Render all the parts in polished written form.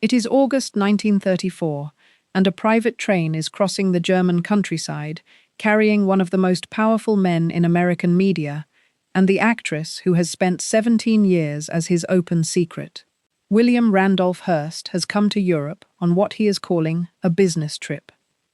It is August 1934, and a private train is crossing the German countryside, carrying one of the most powerful men in American media, and the actress who has spent 17 years as his open secret. William Randolph Hearst has come to Europe on what he is calling a business trip.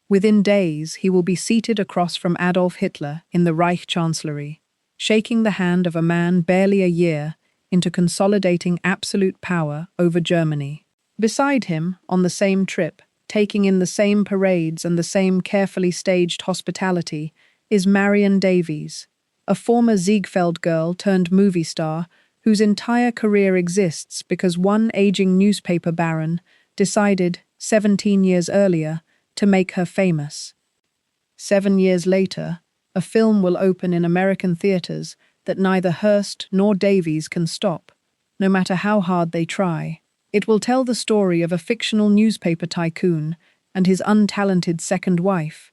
Within days, he will be seated across from Adolf Hitler in the Reich Chancellery, shaking the hand of a man barely a year into consolidating absolute power over Germany. Beside him, on the same trip, taking in the same parades and the same carefully staged hospitality, is Marion Davies, a former Ziegfeld girl turned movie star whose entire career exists because one aging newspaper baron decided, 17 years earlier, to make her famous. 7 years later, a film will open in American theaters that neither Hearst nor Davies can stop, no matter how hard they try. It will tell the story of a fictional newspaper tycoon and his untalented second wife,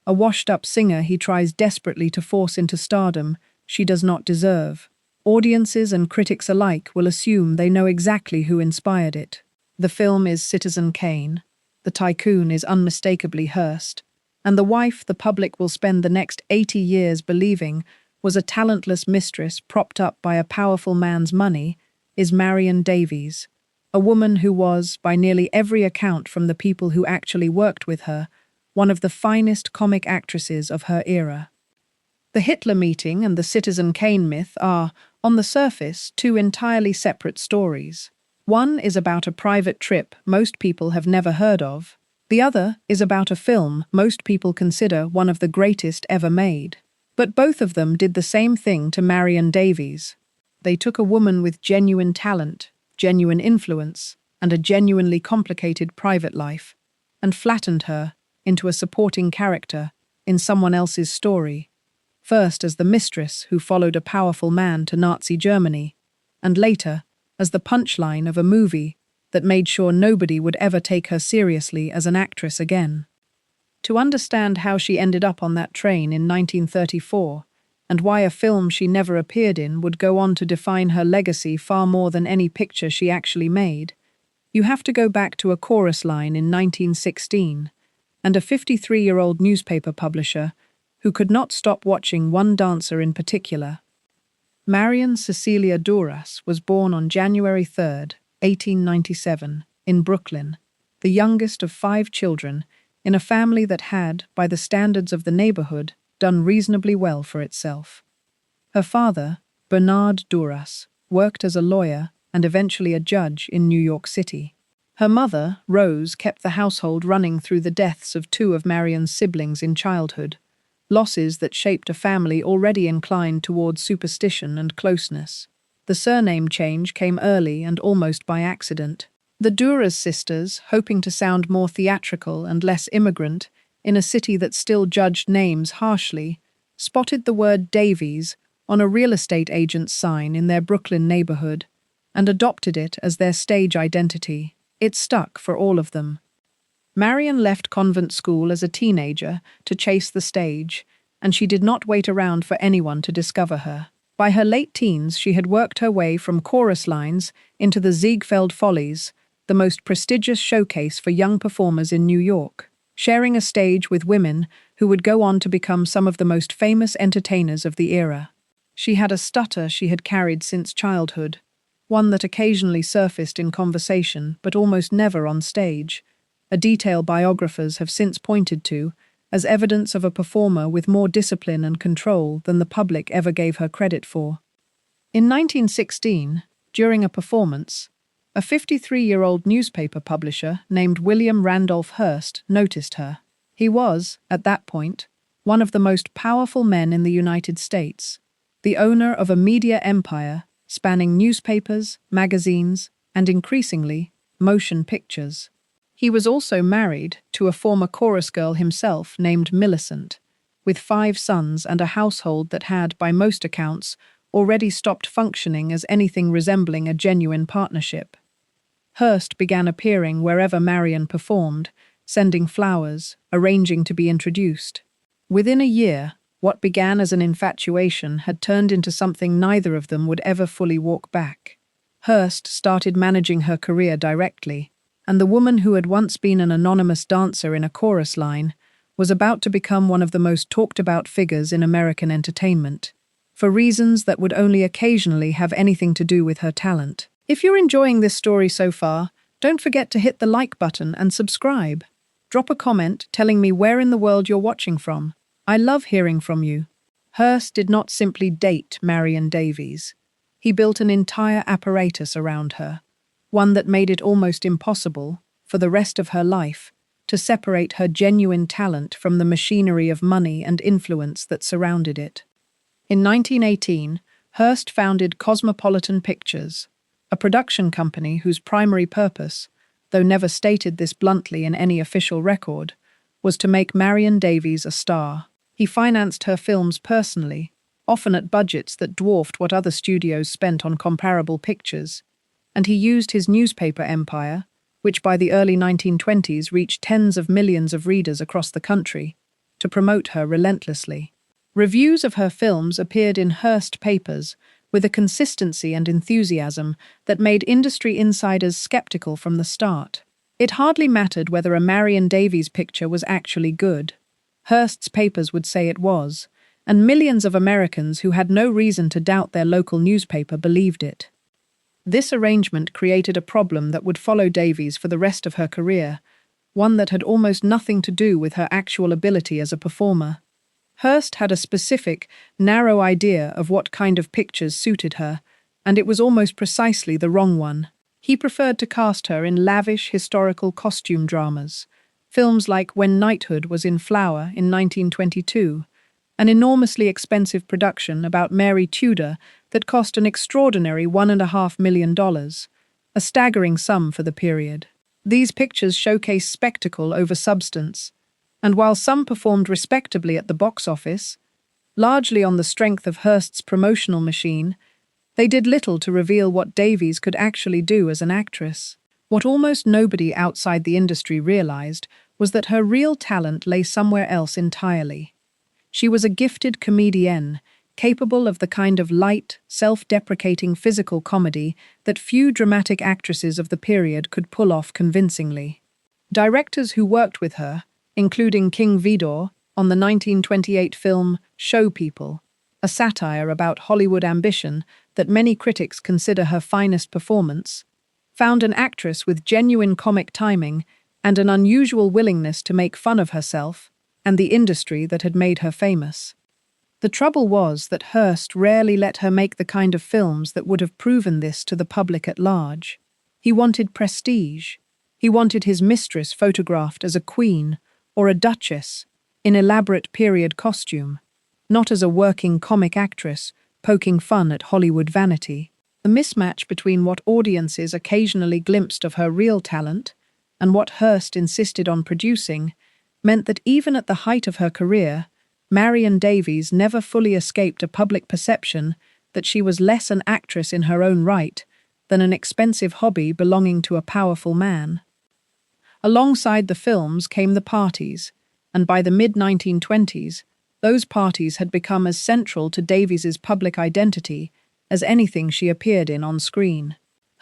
a washed-up singer he tries desperately to force into stardom she does not deserve. Audiences and critics alike will assume they know exactly who inspired it. The film is Citizen Kane, the tycoon is unmistakably Hearst, and the wife the public will spend the next 80 years believing was a talentless mistress propped up by a powerful man's money is Marion Davies, a woman who was, by nearly every account from the people who actually worked with her, one of the finest comic actresses of her era. The Hitler meeting and the Citizen Kane myth are, on the surface, two entirely separate stories. One is about a private trip most people have never heard of. The other is about a film most people consider one of the greatest ever made. But both of them did the same thing to Marion Davies. They took a woman with genuine talent, genuine influence, and a genuinely complicated private life, and flattened her into a supporting character in someone else's story, first as the mistress who followed a powerful man to Nazi Germany, and later as the punchline of a movie that made sure nobody would ever take her seriously as an actress again. To understand how she ended up on that train in 1934, and why a film she never appeared in would go on to define her legacy far more than any picture she actually made, you have to go back to a chorus line in 1916, and a 53-year-old newspaper publisher who could not stop watching one dancer in particular. Marion Cecilia Duras was born on January 3, 1897, in Brooklyn, the youngest of 5 children, in a family that had, by the standards of the neighborhood, done reasonably well for itself. Her father, Bernard Duras, worked as a lawyer and eventually a judge in New York City. Her mother, Rose, kept the household running through the deaths of 2 of Marion's siblings in childhood, losses that shaped a family already inclined towards superstition and closeness. The surname change came early and almost by accident. The Duras sisters, hoping to sound more theatrical and less immigrant, in a city that still judged names harshly, spotted the word Davies on a real estate agent's sign in their Brooklyn neighborhood and adopted it as their stage identity. It stuck for all of them. Marion left convent school as a teenager to chase the stage, and she did not wait around for anyone to discover her. By her late teens, she had worked her way from chorus lines into the Ziegfeld Follies, the most prestigious showcase for young performers in New York, sharing a stage with women who would go on to become some of the most famous entertainers of the era. She had a stutter she had carried since childhood, one that occasionally surfaced in conversation but almost never on stage, a detail biographers have since pointed to as evidence of a performer with more discipline and control than the public ever gave her credit for. In 1916, during a performance, a 53-year-old newspaper publisher named William Randolph Hearst noticed her. He was, at that point, one of the most powerful men in the United States, the owner of a media empire spanning newspapers, magazines, and increasingly, motion pictures. He was also married to a former chorus girl himself named Millicent, with 5 sons and a household that had, by most accounts, already stopped functioning as anything resembling a genuine partnership. Hearst began appearing wherever Marion performed, sending flowers, arranging to be introduced. Within a year, what began as an infatuation had turned into something neither of them would ever fully walk back. Hearst started managing her career directly, and the woman who had once been an anonymous dancer in a chorus line was about to become one of the most talked-about figures in American entertainment, for reasons that would only occasionally have anything to do with her talent. If you're enjoying this story so far, don't forget to hit the like button and subscribe. Drop a comment telling me where in the world you're watching from. I love hearing from you. Hearst did not simply date Marion Davies. He built an entire apparatus around her, one that made it almost impossible, for the rest of her life, to separate her genuine talent from the machinery of money and influence that surrounded it. In 1918, Hearst founded Cosmopolitan Pictures, a production company whose primary purpose, though never stated this bluntly in any official record, was to make Marion Davies a star. He financed her films personally, often at budgets that dwarfed what other studios spent on comparable pictures, and he used his newspaper empire, which by the early 1920s reached tens of millions of readers across the country, to promote her relentlessly. Reviews of her films appeared in Hearst papers with a consistency and enthusiasm that made industry insiders skeptical from the start. It hardly mattered whether a Marion Davies picture was actually good. Hearst's papers would say it was, and millions of Americans who had no reason to doubt their local newspaper believed it. This arrangement created a problem that would follow Davies for the rest of her career, one that had almost nothing to do with her actual ability as a performer. Hearst had a specific, narrow idea of what kind of pictures suited her, and it was almost precisely the wrong one. He preferred to cast her in lavish historical costume dramas, films like When Knighthood Was in Flower in 1922, an enormously expensive production about Mary Tudor that cost an extraordinary $1.5 million, a staggering sum for the period. These pictures showcase spectacle over substance, and while some performed respectably at the box office, largely on the strength of Hearst's promotional machine, they did little to reveal what Davies could actually do as an actress. What almost nobody outside the industry realized was that her real talent lay somewhere else entirely. She was a gifted comedienne, capable of the kind of light, self-deprecating physical comedy that few dramatic actresses of the period could pull off convincingly. Directors who worked with her, including King Vidor on the 1928 film Show People, a satire about Hollywood ambition that many critics consider her finest performance, found an actress with genuine comic timing and an unusual willingness to make fun of herself and the industry that had made her famous. The trouble was that Hearst rarely let her make the kind of films that would have proven this to the public at large. He wanted prestige. He wanted his mistress photographed as a queen or a duchess in elaborate period costume, not as a working comic actress poking fun at Hollywood vanity. The mismatch between what audiences occasionally glimpsed of her real talent and what Hearst insisted on producing meant that even at the height of her career, Marion Davies never fully escaped a public perception that she was less an actress in her own right than an expensive hobby belonging to a powerful man. Alongside the films came the parties, and by the mid-1920s, those parties had become as central to Davies's public identity as anything she appeared in on screen.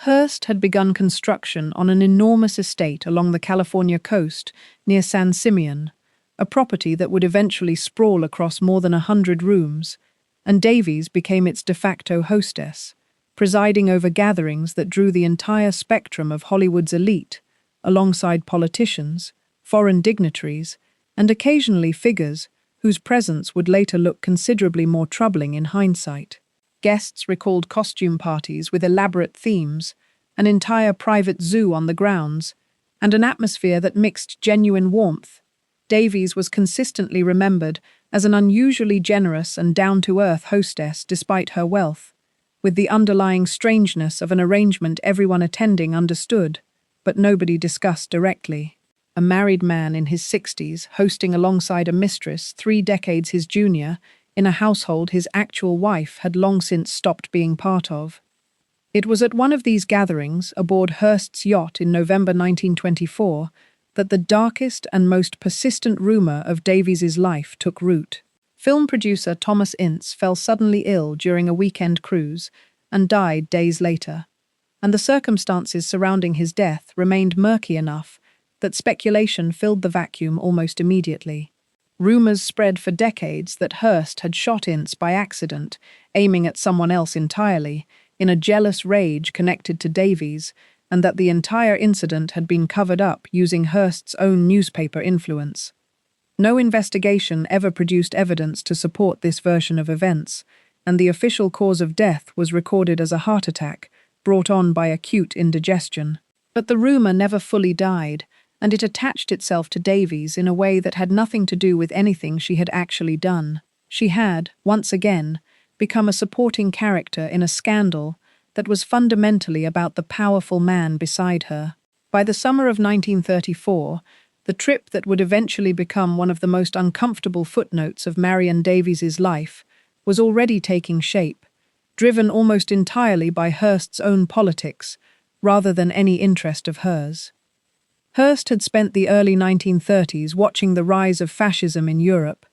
Hearst had begun construction on an enormous estate along the California coast near San Simeon, a property that would eventually sprawl across more than 100 rooms, and Davies became its de facto hostess, presiding over gatherings that drew the entire spectrum of Hollywood's elite, alongside politicians, foreign dignitaries, and occasionally figures whose presence would later look considerably more troubling in hindsight. Guests recalled costume parties with elaborate themes, an entire private zoo on the grounds, and an atmosphere that mixed genuine warmth. Davies was consistently remembered as an unusually generous and down-to-earth hostess despite her wealth, with the underlying strangeness of an arrangement everyone attending understood, but nobody discussed directly. A married man in his 60s hosting alongside a mistress 3 decades his junior in a household his actual wife had long since stopped being part of. It was at one of these gatherings, aboard Hearst's yacht in November 1924, that the darkest and most persistent rumor of Davies's life took root. Film producer Thomas Ince fell suddenly ill during a weekend cruise and died days later. and the circumstances surrounding his death remained murky enough that speculation filled the vacuum almost immediately. Rumors spread for decades that Hearst had shot Ince by accident, aiming at someone else entirely, in a jealous rage connected to Davies, and that the entire incident had been covered up using Hearst's own newspaper influence. No investigation ever produced evidence to support this version of events, and the official cause of death was recorded as a heart attack brought on by acute indigestion. But the rumor never fully died, and it attached itself to Davies in a way that had nothing to do with anything she had actually done. She had, once again, become a supporting character in a scandal that was fundamentally about the powerful man beside her. By the summer of 1934, the trip that would eventually become one of the most uncomfortable footnotes of Marion Davies's life was already taking shape, driven almost entirely by Hearst's own politics, rather than any interest of hers. Hearst had spent the early 1930s watching the rise of fascism in Europe,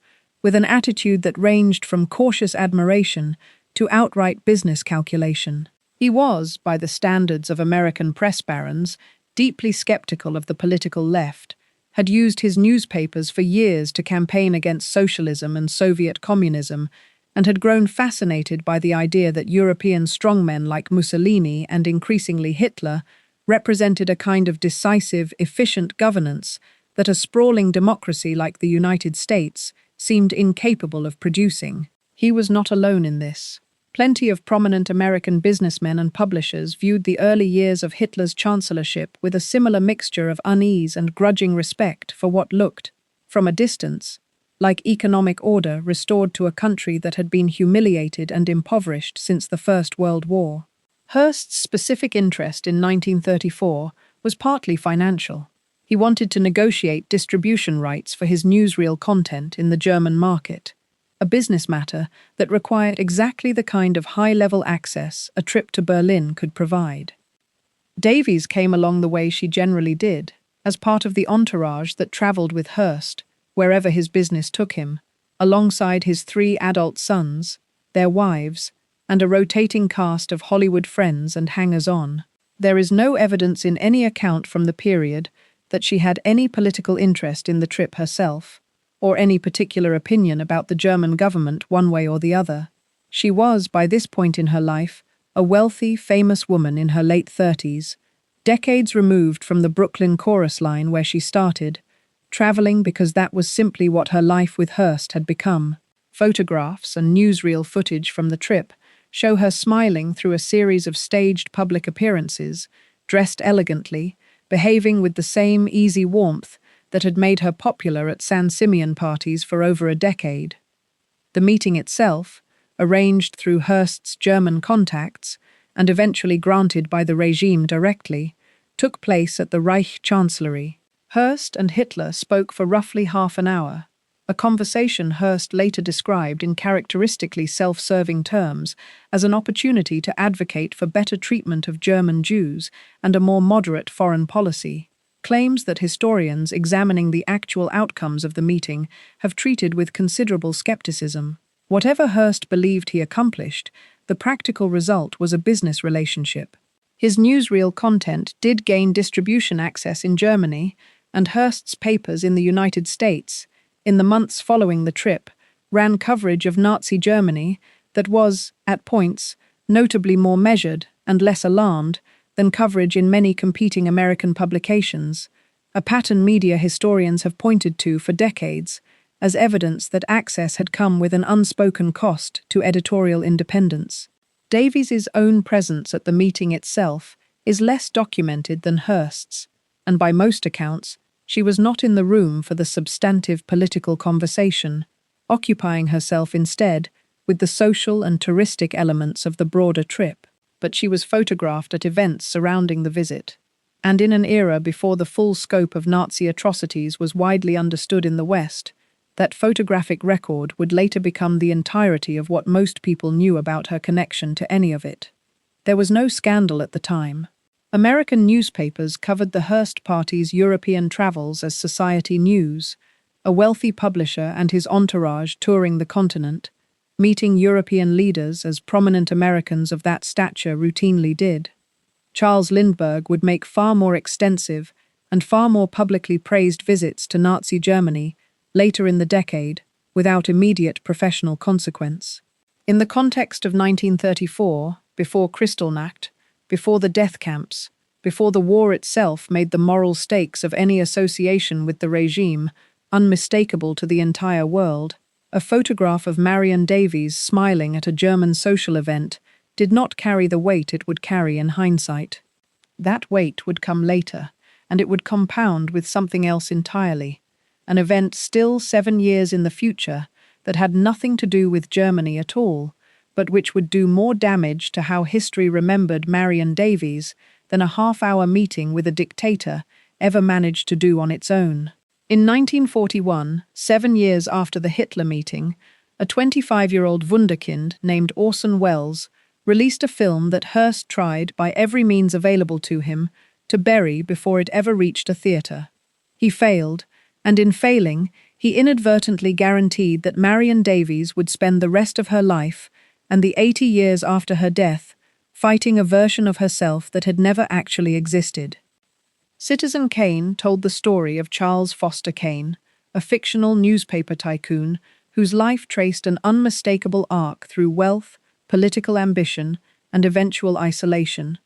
with an attitude that ranged from cautious admiration to outright business calculation. He was, by the standards of American press barons, deeply skeptical of the political left, had used his newspapers for years to campaign against socialism and Soviet communism, and had grown fascinated by the idea that European strongmen like Mussolini and increasingly Hitler represented a kind of decisive, efficient governance that a sprawling democracy like the United States seemed incapable of producing. He was not alone in this. Plenty of prominent American businessmen and publishers viewed the early years of Hitler's chancellorship with a similar mixture of unease and grudging respect for what looked, from a distance, like economic order restored to a country that had been humiliated and impoverished since the First World War. Hearst's specific interest in 1934 was partly financial. He wanted to negotiate distribution rights for his newsreel content in the German market, a business matter that required exactly the kind of high-level access a trip to Berlin could provide. Davies came along the way she generally did, as part of the entourage that travelled with Hearst, wherever his business took him, alongside his 3 adult sons, their wives, and a rotating cast of Hollywood friends and hangers-on. There is no evidence in any account from the period that she had any political interest in the trip herself, or any particular opinion about the German government one way or the other. She was, by this point in her life, a wealthy, famous woman in her late 30s, decades removed from the Brooklyn chorus line where she started, traveling because that was simply what her life with Hearst had become. Photographs and newsreel footage from the trip show her smiling through a series of staged public appearances, dressed elegantly, behaving with the same easy warmth that had made her popular at San Simeon parties for over a decade. The meeting itself, arranged through Hearst's German contacts and eventually granted by the regime directly, took place at the Reich Chancellery. Hearst and Hitler spoke for roughly half an hour, a conversation Hearst later described in characteristically self-serving terms as an opportunity to advocate for better treatment of German Jews and a more moderate foreign policy, claims that historians examining the actual outcomes of the meeting have treated with considerable skepticism. Whatever Hearst believed he accomplished, the practical result was a business relationship. His newsreel content did gain distribution access in Germany, and Hearst's papers in the United States, in the months following the trip, ran coverage of Nazi Germany that was, at points, notably more measured and less alarmed than coverage in many competing American publications, a pattern media historians have pointed to for decades as evidence that access had come with an unspoken cost to editorial independence. Davies's own presence at the meeting itself is less documented than Hearst's, and by most accounts, she was not in the room for the substantive political conversation, occupying herself instead with the social and touristic elements of the broader trip. But she was photographed at events surrounding the visit, and in an era before the full scope of Nazi atrocities was widely understood in the West, that photographic record would later become the entirety of what most people knew about her connection to any of it. There was no scandal at the time. American newspapers covered the Hearst party's European travels as society news, a wealthy publisher and his entourage touring the continent, meeting European leaders as prominent Americans of that stature routinely did. Charles Lindbergh would make far more extensive and far more publicly praised visits to Nazi Germany later in the decade without immediate professional consequence. In the context of 1934, before Kristallnacht, before the death camps, before the war itself made the moral stakes of any association with the regime unmistakable to the entire world, a photograph of Marion Davies smiling at a German social event did not carry the weight it would carry in hindsight. That weight would come later, and it would compound with something else entirely, an event still 7 years in the future that had nothing to do with Germany at all, but which would do more damage to how history remembered Marion Davies than a half-hour meeting with a dictator ever managed to do on its own. In 1941, 7 years after the Hitler meeting, a 25-year-old wunderkind named Orson Welles released a film that Hearst tried, by every means available to him, to bury before it ever reached a theatre. He failed, and in failing, he inadvertently guaranteed that Marion Davies would spend the rest of her life, and the 80 years after her death, fighting a version of herself that had never actually existed. Citizen Kane told the story of Charles Foster Kane, a fictional newspaper tycoon whose life traced an unmistakable arc through wealth, political ambition, and eventual isolation,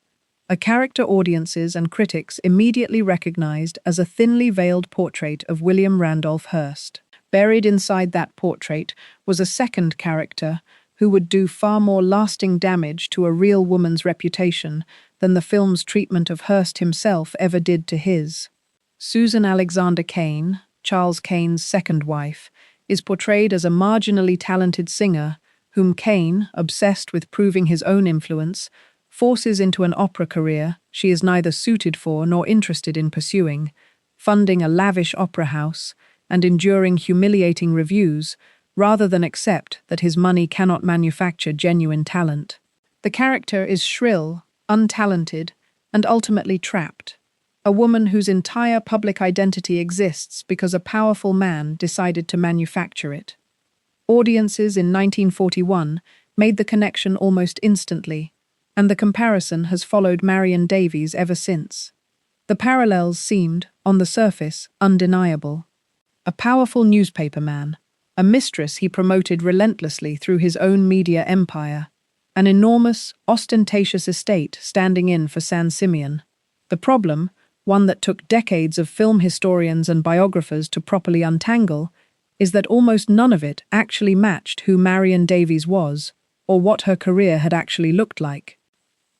a character audiences and critics immediately recognized as a thinly veiled portrait of William Randolph Hearst. Buried inside that portrait was a second character who would do far more lasting damage to a real woman's reputation than the film's treatment of Hearst himself ever did to his. Susan Alexander Kane, Charles Kane's second wife, is portrayed as a marginally talented singer whom Kane, obsessed with proving his own influence, forces into an opera career she is neither suited for nor interested in pursuing, funding a lavish opera house and enduring humiliating reviews rather than accept that his money cannot manufacture genuine talent. The character is shrill, untalented, and ultimately trapped, a woman whose entire public identity exists because a powerful man decided to manufacture it. Audiences in 1941 made the connection almost instantly, and the comparison has followed Marion Davies ever since. The parallels seemed, on the surface, undeniable. A powerful newspaperman, a mistress he promoted relentlessly through his own media empire, an enormous, ostentatious estate standing in for San Simeon. The problem, one that took decades of film historians and biographers to properly untangle, is that almost none of it actually matched who Marion Davies was, or what her career had actually looked like.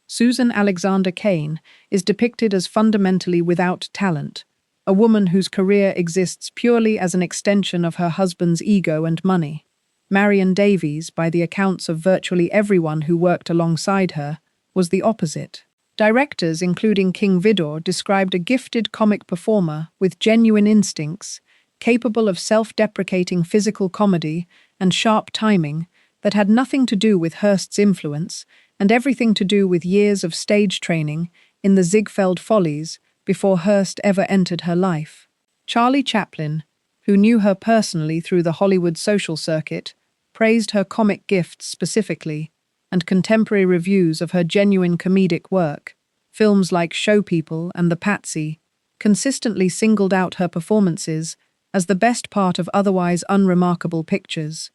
Susan Alexander Kane is depicted as fundamentally without talent, a woman whose career exists purely as an extension of her husband's ego and money. Marion Davies, by the accounts of virtually everyone who worked alongside her, was the opposite. Directors, including King Vidor, described a gifted comic performer with genuine instincts, capable of self-deprecating physical comedy and sharp timing that had nothing to do with Hearst's influence and everything to do with years of stage training in the Ziegfeld Follies before Hearst ever entered her life. Charlie Chaplin, who knew her personally through the Hollywood social circuit, praised her comic gifts specifically, and contemporary reviews of her genuine comedic work, films like Show People and The Patsy, consistently singled out her performances as the best part of otherwise unremarkable pictures.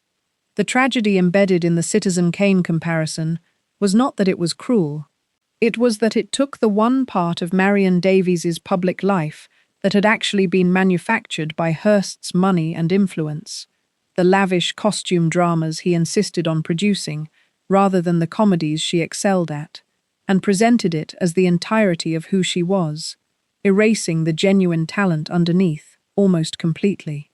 The tragedy embedded in the Citizen Kane comparison was not that it was cruel. It was that it took the one part of Marion Davies's public life that had actually been manufactured by Hearst's money and influence, the lavish costume dramas he insisted on producing, rather than the comedies she excelled at, and presented it as the entirety of who she was, erasing the genuine talent underneath, almost completely.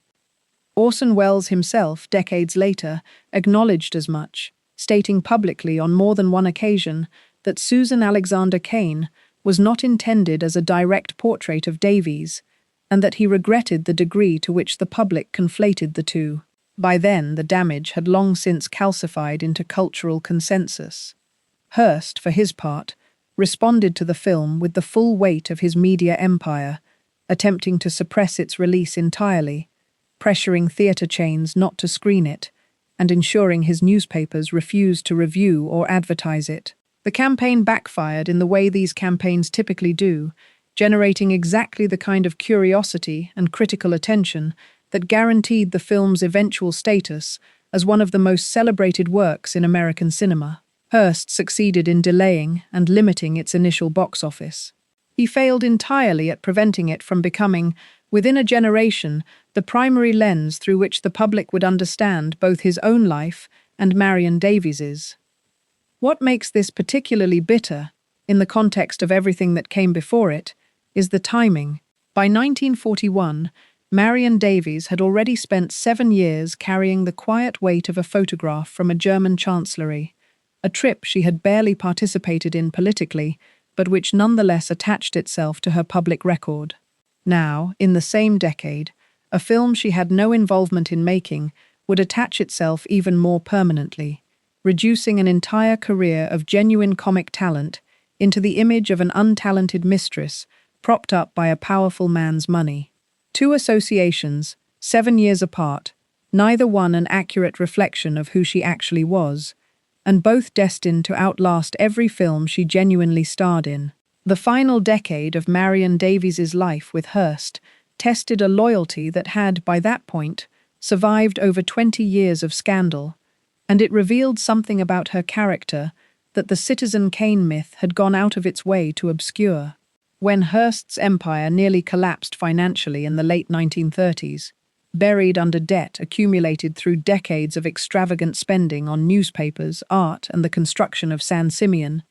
Orson Welles himself, decades later, acknowledged as much, stating publicly on more than one occasion that Susan Alexander Kane was not intended as a direct portrait of Davies, and that he regretted the degree to which the public conflated the two. By then, the damage had long since calcified into cultural consensus. Hearst, for his part, responded to the film with the full weight of his media empire, attempting to suppress its release entirely, pressuring theatre chains not to screen it, and ensuring his newspapers refused to review or advertise it. The campaign backfired in the way these campaigns typically do, generating exactly the kind of curiosity and critical attention that guaranteed the film's eventual status as one of the most celebrated works in American cinema. Hearst succeeded in delaying and limiting its initial box office. He failed entirely at preventing it from becoming, within a generation, the primary lens through which the public would understand both his own life and Marion Davies's. What makes this particularly bitter, in the context of everything that came before it, is the timing. By 1941, Marion Davies had already spent 7 years carrying the quiet weight of a photograph from a German chancellery, a trip she had barely participated in politically, but which nonetheless attached itself to her public record. Now, in the same decade, a film she had no involvement in making would attach itself even more permanently, reducing an entire career of genuine comic talent into the image of an untalented mistress propped up by a powerful man's money. Two associations, 7 years apart, neither one an accurate reflection of who she actually was, and both destined to outlast every film she genuinely starred in. The final decade of Marion Davies's life with Hearst tested a loyalty that had, by that point, survived over 20 years of scandal, and it revealed something about her character that the Citizen Kane myth had gone out of its way to obscure. When Hearst's empire nearly collapsed financially in the late 1930s, buried under debt accumulated through decades of extravagant spending on newspapers, art, and the construction of San Simeon,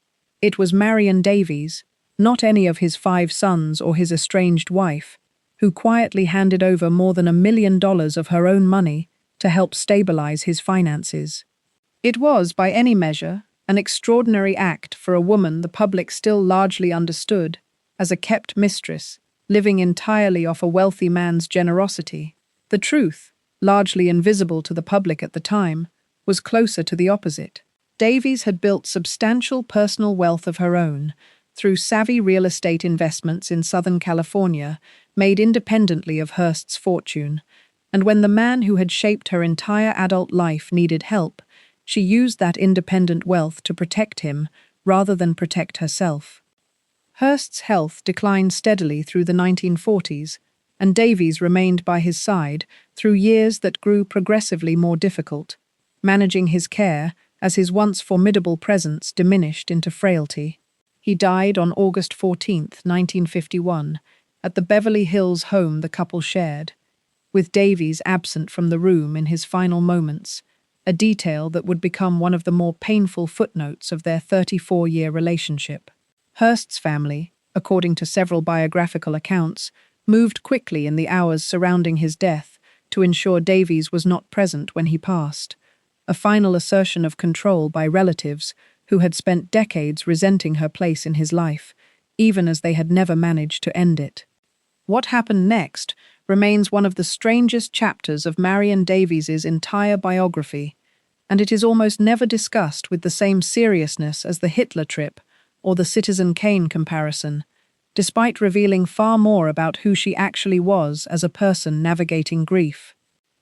it was Marion Davies, not any of his 5 sons or his estranged wife, who quietly handed over more than $1 million of her own money to help stabilize his finances. It was, by any measure, an extraordinary act for a woman the public still largely understood as a kept mistress, living entirely off a wealthy man's generosity. The truth, largely invisible to the public at the time, was closer to the opposite. Davies had built substantial personal wealth of her own through savvy real estate investments in Southern California, made independently of Hearst's fortune, and when the man who had shaped her entire adult life needed help, she used that independent wealth to protect him rather than protect herself. Hearst's health declined steadily through the 1940s, and Davies remained by his side through years that grew progressively more difficult, managing his care as his once formidable presence diminished into frailty. He died on August 14, 1951, at the Beverly Hills home the couple shared, with Davies absent from the room in his final moments, a detail that would become one of the more painful footnotes of their 34-year relationship. Hearst's family, according to several biographical accounts, moved quickly in the hours surrounding his death to ensure Davies was not present when he passed, a final assertion of control by relatives who had spent decades resenting her place in his life, even as they had never managed to end it. What happened next remains one of the strangest chapters of Marion Davies's entire biography, and it is almost never discussed with the same seriousness as the Hitler trip or the Citizen Kane comparison, despite revealing far more about who she actually was as a person navigating grief.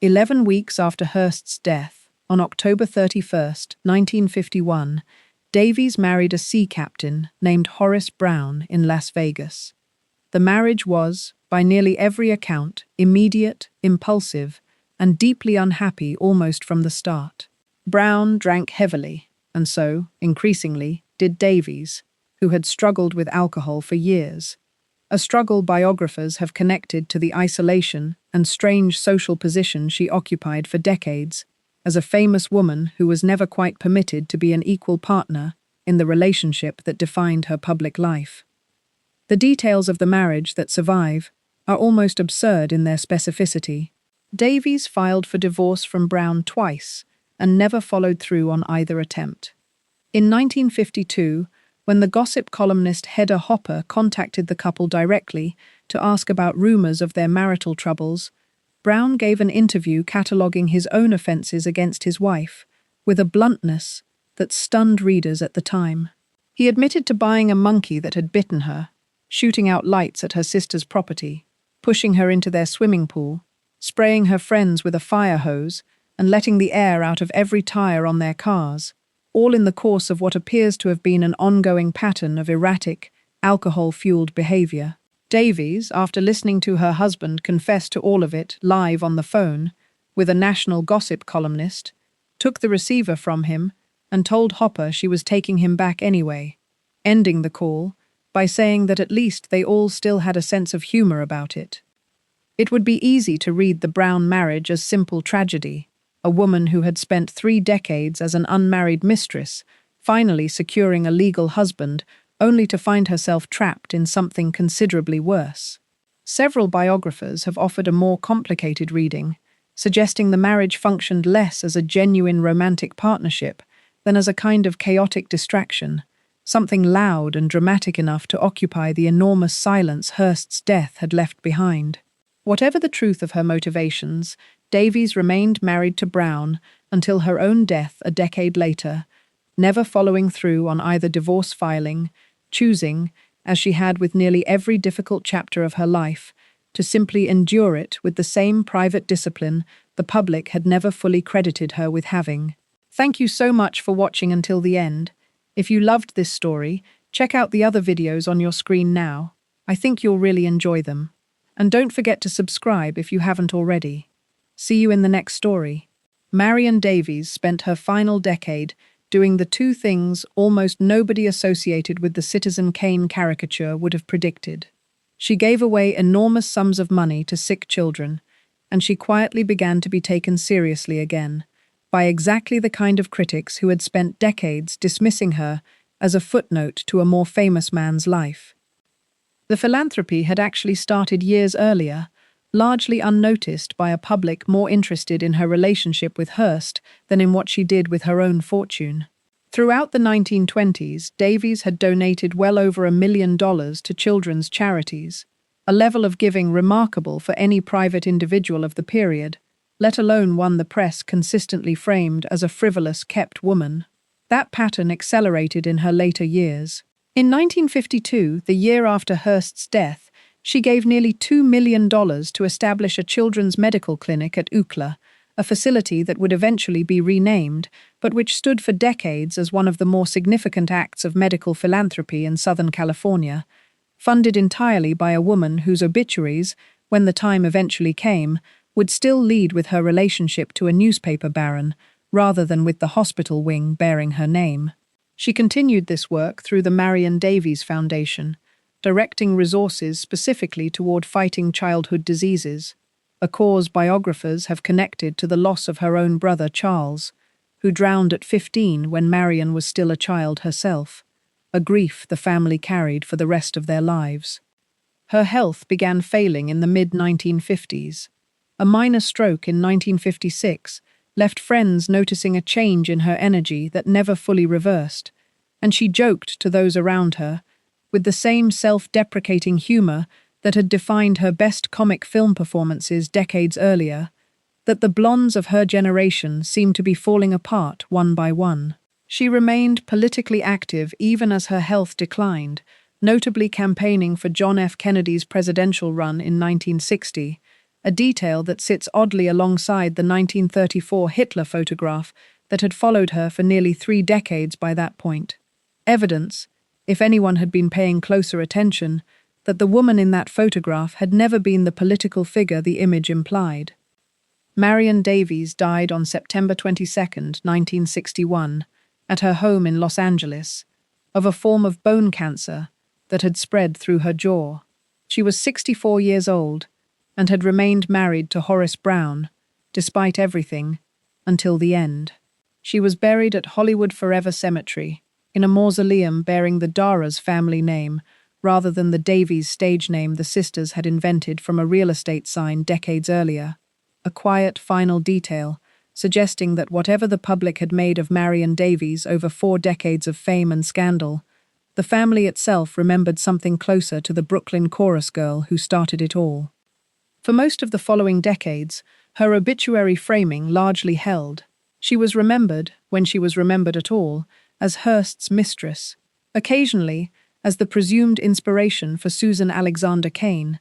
11 weeks after Hearst's death, on October 31, 1951, Davies married a sea captain named Horace Brown in Las Vegas. The marriage was, by nearly every account, immediate, impulsive, and deeply unhappy almost from the start. Brown drank heavily, and so, increasingly, did Davies, who had struggled with alcohol for years, a struggle biographers have connected to the isolation and strange social position she occupied for decades as a famous woman who was never quite permitted to be an equal partner in the relationship that defined her public life. The details of the marriage that survive are almost absurd in their specificity. Davies filed for divorce from Brown twice and never followed through on either attempt. In 1952, when the gossip columnist Hedda Hopper contacted the couple directly to ask about rumors of their marital troubles, Brown gave an interview cataloguing his own offenses against his wife, with a bluntness that stunned readers at the time. He admitted to buying a monkey that had bitten her, shooting out lights at her sister's property, pushing her into their swimming pool, spraying her friends with a fire hose, and letting the air out of every tire on their cars. all in the course of what appears to have been an ongoing pattern of erratic, alcohol-fueled behavior. Davies, after listening to her husband confess to all of it live on the phone with a national gossip columnist, took the receiver from him and told Hopper she was taking him back anyway, ending the call by saying that at least they all still had a sense of humor about it. It would be easy to read the Brown marriage as simple tragedy, a woman who had spent 3 decades as an unmarried mistress, finally securing a legal husband, only to find herself trapped in something considerably worse. Several biographers have offered a more complicated reading, suggesting the marriage functioned less as a genuine romantic partnership than as a kind of chaotic distraction, something loud and dramatic enough to occupy the enormous silence Hearst's death had left behind. Whatever the truth of her motivations, Davies remained married to Brown until her own death a decade later, never following through on either divorce filing, choosing, as she had with nearly every difficult chapter of her life, to simply endure it with the same private discipline the public had never fully credited her with having. Thank you so much for watching until the end. If you loved this story, check out the other videos on your screen now. I think you'll really enjoy them. And don't forget to subscribe if you haven't already. See you in the next story. Marion Davies spent her final decade doing the 2 things almost nobody associated with the Citizen Kane caricature would have predicted. She gave away enormous sums of money to sick children, and she quietly began to be taken seriously again, by exactly the kind of critics who had spent decades dismissing her as a footnote to a more famous man's life. The Philanthropy had actually started years earlier, largely unnoticed by a public more interested in her relationship with Hearst than in what she did with her own fortune. Throughout the 1920s, Davies had donated well over $1 million to children's charities, a level of giving remarkable for any private individual of the period, let alone one the press consistently framed as a frivolous, kept woman. That pattern accelerated in her later years. In 1952, the year after Hearst's death, she gave nearly $2 million to establish a children's medical clinic at UCLA, a facility that would eventually be renamed, but which stood for decades as one of the more significant acts of medical philanthropy in Southern California, funded entirely by a woman whose obituaries, when the time eventually came, would still lead with her relationship to a newspaper baron, rather than with the hospital wing bearing her name. She continued this work through the Marion Davies Foundation, directing resources specifically toward fighting childhood diseases, a cause biographers have connected to the loss of her own brother Charles, who drowned at 15 when Marion was still a child herself, a grief the family carried for the rest of their lives. Her health began failing in the mid-1950s. A minor stroke in 1956 left friends noticing a change in her energy that never fully reversed, and she joked to those around her, with the same self-deprecating humor that had defined her best comic film performances decades earlier, that the blondes of her generation seemed to be falling apart one by one. She remained politically active even as her health declined, notably campaigning for John F. Kennedy's presidential run in 1960, a detail that sits oddly alongside the 1934 Hitler photograph that had followed her for nearly 3 decades by that point. Evidence, if anyone had been paying closer attention, that the woman in that photograph had never been the political figure the image implied. Marion Davies died on September 22, 1961, at her home in Los Angeles, of a form of bone cancer that had spread through her jaw. She was 64 years old and had remained married to Horace Brown, despite everything, until the end. She was buried at Hollywood Forever Cemetery, in a mausoleum bearing the Dara's family name, rather than the Davies stage name the sisters had invented from a real estate sign decades earlier. A quiet, final detail, suggesting that whatever the public had made of Marion Davies over 4 decades of fame and scandal, the family itself remembered something closer to the Brooklyn chorus girl who started it all. For most of the following decades, her obituary framing largely held. She was remembered, when she was remembered at all, as Hearst's mistress, occasionally as the presumed inspiration for Susan Alexander Kane,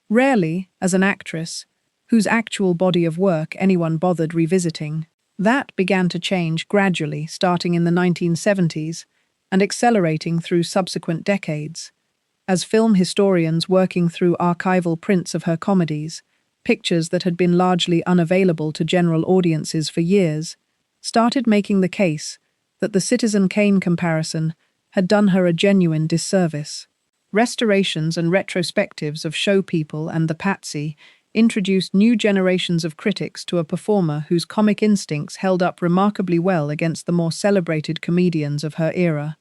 rarely as an actress whose actual body of work anyone bothered revisiting. That began to change gradually, starting in the 1970s and accelerating through subsequent decades. As film historians working through archival prints of her comedies, pictures that had been largely unavailable to general audiences for years, started making the case that the Citizen Kane comparison had done her a genuine disservice. Restorations and retrospectives of Show People and The Patsy introduced new generations of critics to a performer whose comic instincts held up remarkably well against the more celebrated comedians of her era,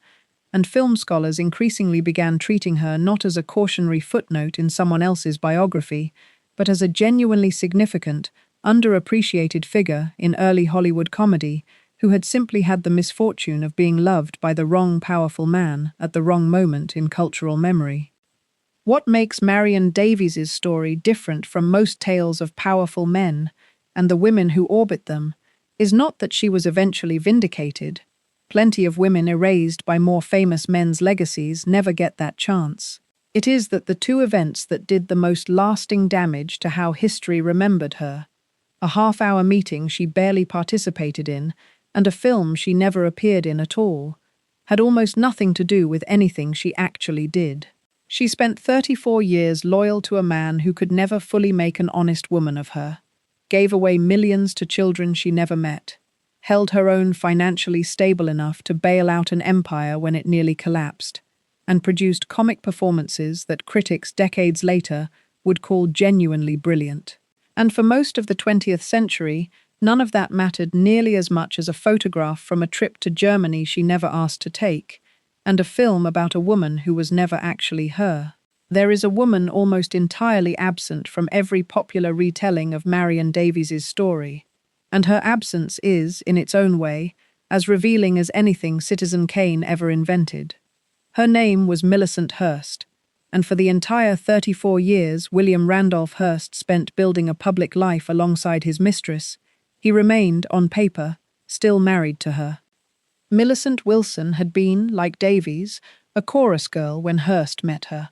and film scholars increasingly began treating her not as a cautionary footnote in someone else's biography, but as a genuinely significant, underappreciated figure in early Hollywood comedy who had simply had the misfortune of being loved by the wrong powerful man at the wrong moment in cultural memory. What makes Marion Davies' story different from most tales of powerful men and the women who orbit them is not that she was eventually vindicated. Plenty of women erased by more famous men's legacies never get that chance. It is that the two events that did the most lasting damage to how history remembered her, a half-hour meeting she barely participated in and a film she never appeared in at all, had almost nothing to do with anything she actually did. She spent 34 years loyal to a man who could never fully make an honest woman of her, gave away millions to children she never met, held her own financially stable enough to bail out an empire when it nearly collapsed, and produced comic performances that critics decades later would call genuinely brilliant. And for most of the 20th century, none of that mattered nearly as much as a photograph from a trip to Germany she never asked to take, and a film about a woman who was never actually her. There is a woman almost entirely absent from every popular retelling of Marion Davies' story, and her absence is, in its own way, as revealing as anything Citizen Kane ever invented. Her name was Millicent Hearst, and for the entire 34 years William Randolph Hearst spent building a public life alongside his mistress, he remained, on paper, still married to her. Millicent Wilson had been, like Davies, a chorus girl when Hearst met her,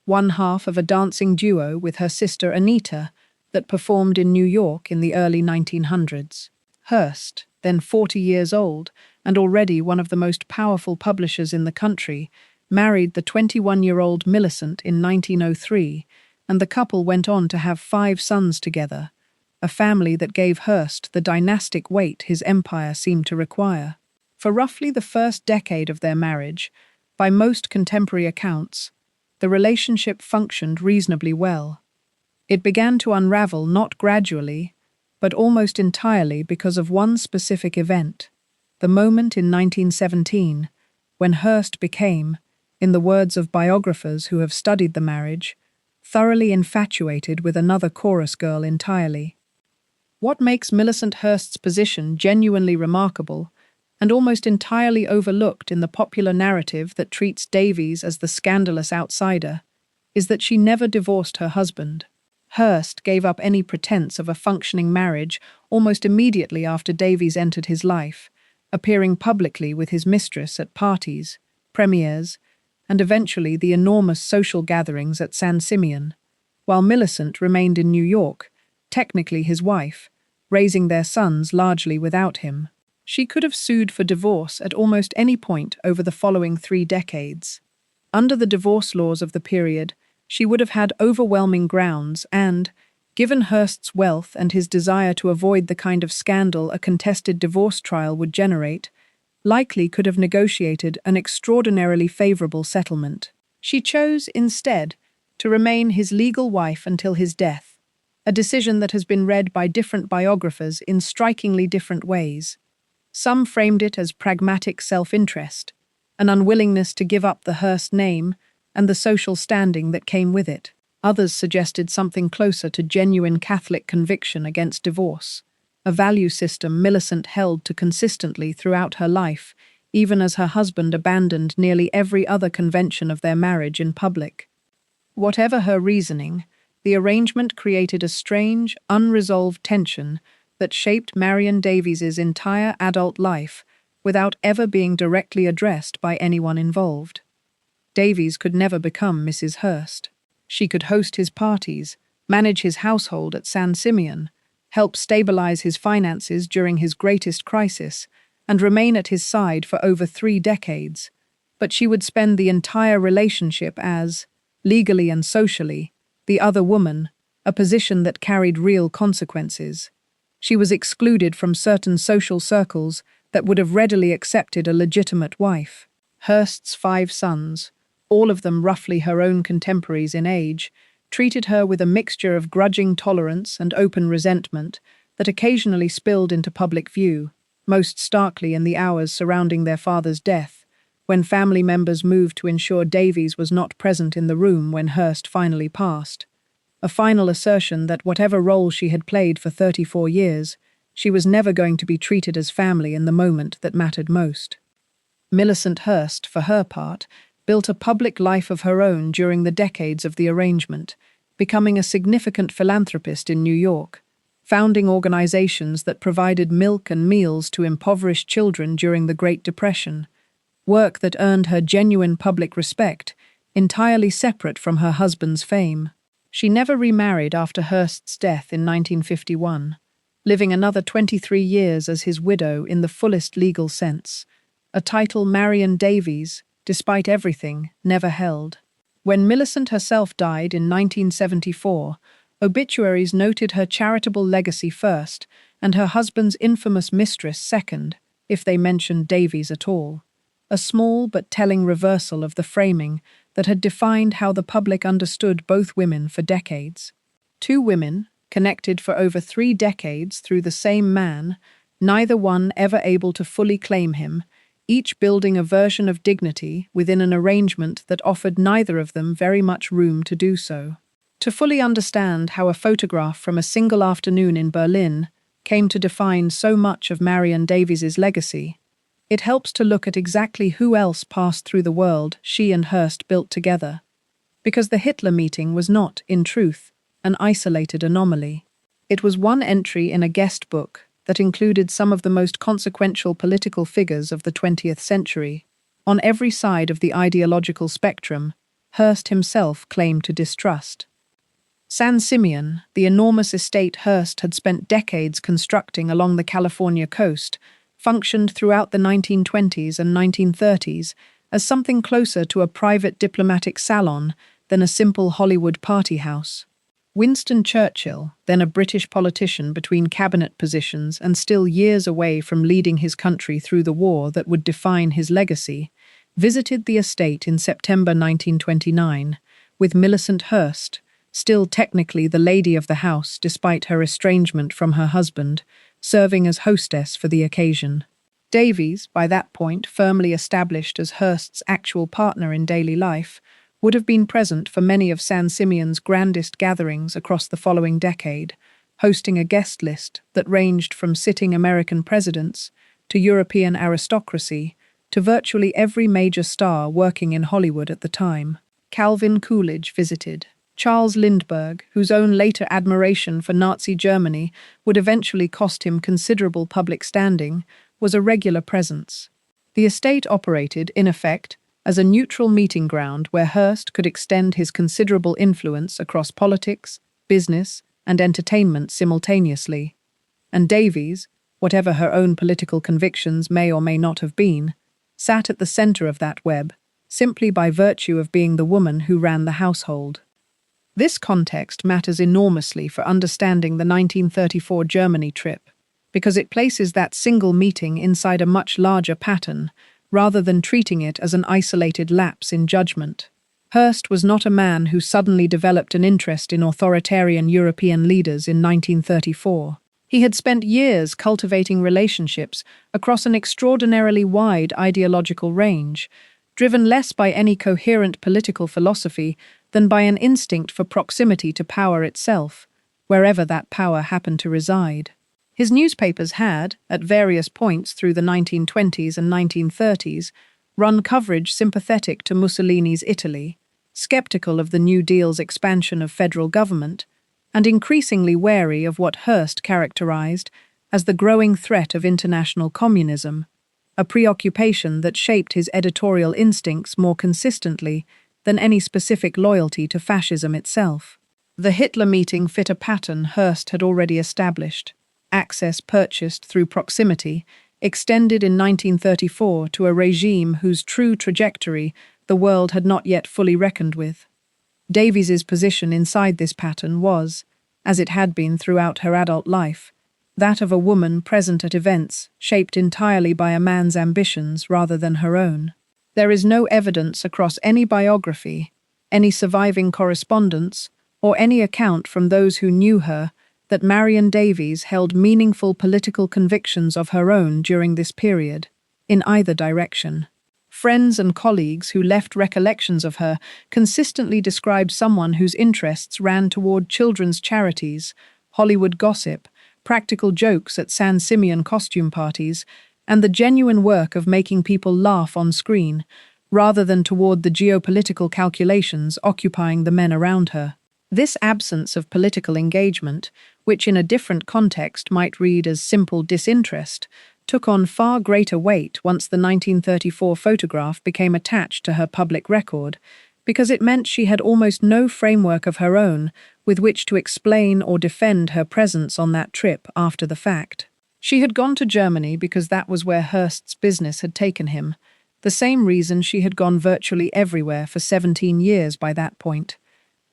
one half of a dancing duo with her sister Anita that performed in New York in the early 1900s. Hearst, then 40 years old and already one of the most powerful publishers in the country, married the 21-year-old Millicent in 1903, and the couple went on to have 5 sons together, a family that gave Hearst the dynastic weight his empire seemed to require. For roughly the first decade of their marriage, by most contemporary accounts, the relationship functioned reasonably well. It began to unravel not gradually, but almost entirely because of one specific event, the moment in 1917 when Hearst became, in the words of biographers who have studied the marriage, thoroughly infatuated with another chorus girl entirely. What makes Millicent Hearst's position genuinely remarkable and almost entirely overlooked in the popular narrative that treats Davies as the scandalous outsider, is that she never divorced her husband. Hearst gave up any pretense of a functioning marriage almost immediately after Davies entered his life, appearing publicly with his mistress at parties, premieres, and eventually the enormous social gatherings at San Simeon, while Millicent remained in New York, technically his wife, raising their sons largely without him. She could have sued for divorce at almost any point over the following 3 decades. Under the divorce laws of the period, she would have had overwhelming grounds and, given Hearst's wealth and his desire to avoid the kind of scandal a contested divorce trial would generate, likely could have negotiated an extraordinarily favorable settlement. She chose, instead, to remain his legal wife until his death, a decision that has been read by different biographers in strikingly different ways. Some framed it as pragmatic self-interest, an unwillingness to give up the Hearst name and the social standing that came with it. Others suggested something closer to genuine Catholic conviction against divorce, a value system Millicent held to consistently throughout her life, even as her husband abandoned nearly every other convention of their marriage in public. Whatever her reasoning, the arrangement created a strange, unresolved tension that shaped Marion Davies' entire adult life without ever being directly addressed by anyone involved. Davies could never become Mrs. Hearst. She could host his parties, manage his household at San Simeon, help stabilize his finances during his greatest crisis, and remain at his side for over 3 decades. But she would spend the entire relationship as, legally and socially, the other woman, a position that carried real consequences. She was excluded from certain social circles that would have readily accepted a legitimate wife. Hearst's 5 sons, all of them roughly her own contemporaries in age, treated her with a mixture of grudging tolerance and open resentment that occasionally spilled into public view, most starkly in the hours surrounding their father's death, when family members moved to ensure Davies was not present in the room when Hearst finally passed. A final assertion that whatever role she had played for 34 years, she was never going to be treated as family in the moment that mattered most. Millicent Hearst, for her part, built a public life of her own during the decades of the arrangement, becoming a significant philanthropist in New York, founding organizations that provided milk and meals to impoverished children during the Great Depression, work that earned her genuine public respect, entirely separate from her husband's fame. She never remarried after Hearst's death in 1951, living another 23 years as his widow in the fullest legal sense, a title Marion Davies, despite everything, never held. When Millicent herself died in 1974, obituaries noted her charitable legacy first and her husband's infamous mistress second, if they mentioned Davies at all. A small but telling reversal of the framing that had defined how the public understood both women for decades. 2 women, connected for over 3 decades through the same man, neither one ever able to fully claim him, each building a version of dignity within an arrangement that offered neither of them very much room to do so. To fully understand how a photograph from a single afternoon in Berlin came to define so much of Marion Davies's legacy, it helps to look at exactly who else passed through the world she and Hearst built together. Because the Hitler meeting was not, in truth, an isolated anomaly. It was one entry in a guest book that included some of the most consequential political figures of the 20th century. On every side of the ideological spectrum, Hearst himself claimed to distrust. San Simeon, the enormous estate Hearst had spent decades constructing along the California coast, functioned throughout the 1920s and 1930s as something closer to a private diplomatic salon than a simple Hollywood party house. Winston Churchill, then a British politician between cabinet positions and still years away from leading his country through the war that would define his legacy, visited the estate in September 1929, with Millicent Hearst, still technically the lady of the house despite her estrangement from her husband, serving as hostess for the occasion. Davies, by that point firmly established as Hearst's actual partner in daily life, would have been present for many of San Simeon's grandest gatherings across the following decade, hosting a guest list that ranged from sitting American presidents to European aristocracy to virtually every major star working in Hollywood at the time. Calvin Coolidge visited. Charles Lindbergh, whose own later admiration for Nazi Germany would eventually cost him considerable public standing, was a regular presence. The estate operated, in effect, as a neutral meeting ground where Hearst could extend his considerable influence across politics, business, and entertainment simultaneously. And Davies, whatever her own political convictions may or may not have been, sat at the center of that web, simply by virtue of being the woman who ran the household. This context matters enormously for understanding the 1934 Germany trip, because it places that single meeting inside a much larger pattern, rather than treating it as an isolated lapse in judgment. Hearst was not a man who suddenly developed an interest in authoritarian European leaders in 1934. He had spent years cultivating relationships across an extraordinarily wide ideological range, driven less by any coherent political philosophy than by an instinct for proximity to power itself, wherever that power happened to reside. His newspapers had, at various points through the 1920s and 1930s, run coverage sympathetic to Mussolini's Italy, skeptical of the New Deal's expansion of federal government, and increasingly wary of what Hearst characterized as the growing threat of international communism, a preoccupation that shaped his editorial instincts more consistently than any specific loyalty to fascism itself. The Hitler meeting fit a pattern Hearst had already established. Access purchased through proximity, extended in 1934 to a regime whose true trajectory the world had not yet fully reckoned with. Davies's position inside this pattern was, as it had been throughout her adult life, that of a woman present at events shaped entirely by a man's ambitions rather than her own. There is no evidence across any biography, any surviving correspondence, or any account from those who knew her that Marion Davies held meaningful political convictions of her own during this period, in either direction. Friends and colleagues who left recollections of her consistently described someone whose interests ran toward children's charities, Hollywood gossip, practical jokes at San Simeon costume parties, and the genuine work of making people laugh on screen, rather than toward the geopolitical calculations occupying the men around her. This absence of political engagement, which in a different context might read as simple disinterest, took on far greater weight once the 1934 photograph became attached to her public record, because it meant she had almost no framework of her own with which to explain or defend her presence on that trip after the fact. She had gone to Germany because that was where Hearst's business had taken him, the same reason she had gone virtually everywhere for 17 years by that point,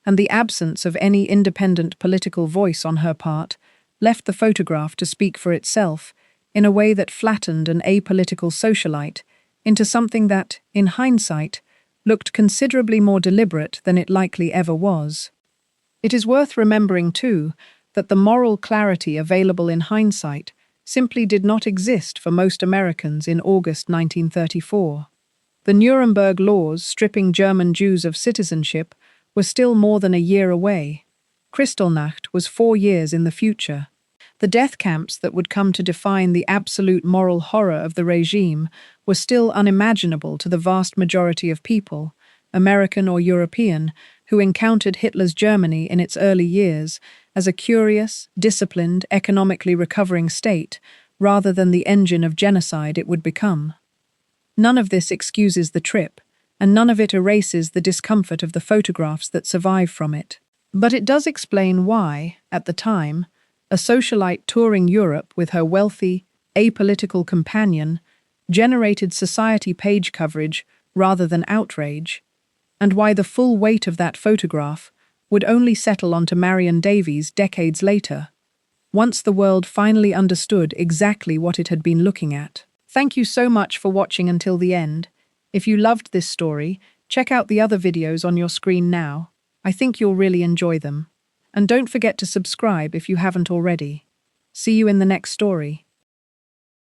and the absence of any independent political voice on her part left the photograph to speak for itself in a way that flattened an apolitical socialite into something that, in hindsight, looked considerably more deliberate than it likely ever was. It is worth remembering, too, that the moral clarity available in hindsight simply did not exist for most Americans in August 1934. The Nuremberg laws stripping German Jews of citizenship were still more than a year away. Kristallnacht was 4 years in the future. The death camps that would come to define the absolute moral horror of the regime were still unimaginable to the vast majority of people, American or European, who encountered Hitler's Germany in its early years as a curious, disciplined, economically recovering state, rather than the engine of genocide it would become. None of this excuses the trip, and none of it erases the discomfort of the photographs that survive from it. But it does explain why, at the time, a socialite touring Europe with her wealthy, apolitical companion generated society page coverage rather than outrage, and why the full weight of that photograph would only settle onto Marion Davies decades later, once the world finally understood exactly what it had been looking at. Thank you so much for watching until the end. If you loved this story, check out the other videos on your screen now. I think you'll really enjoy them. And don't forget to subscribe if you haven't already. See you in the next story.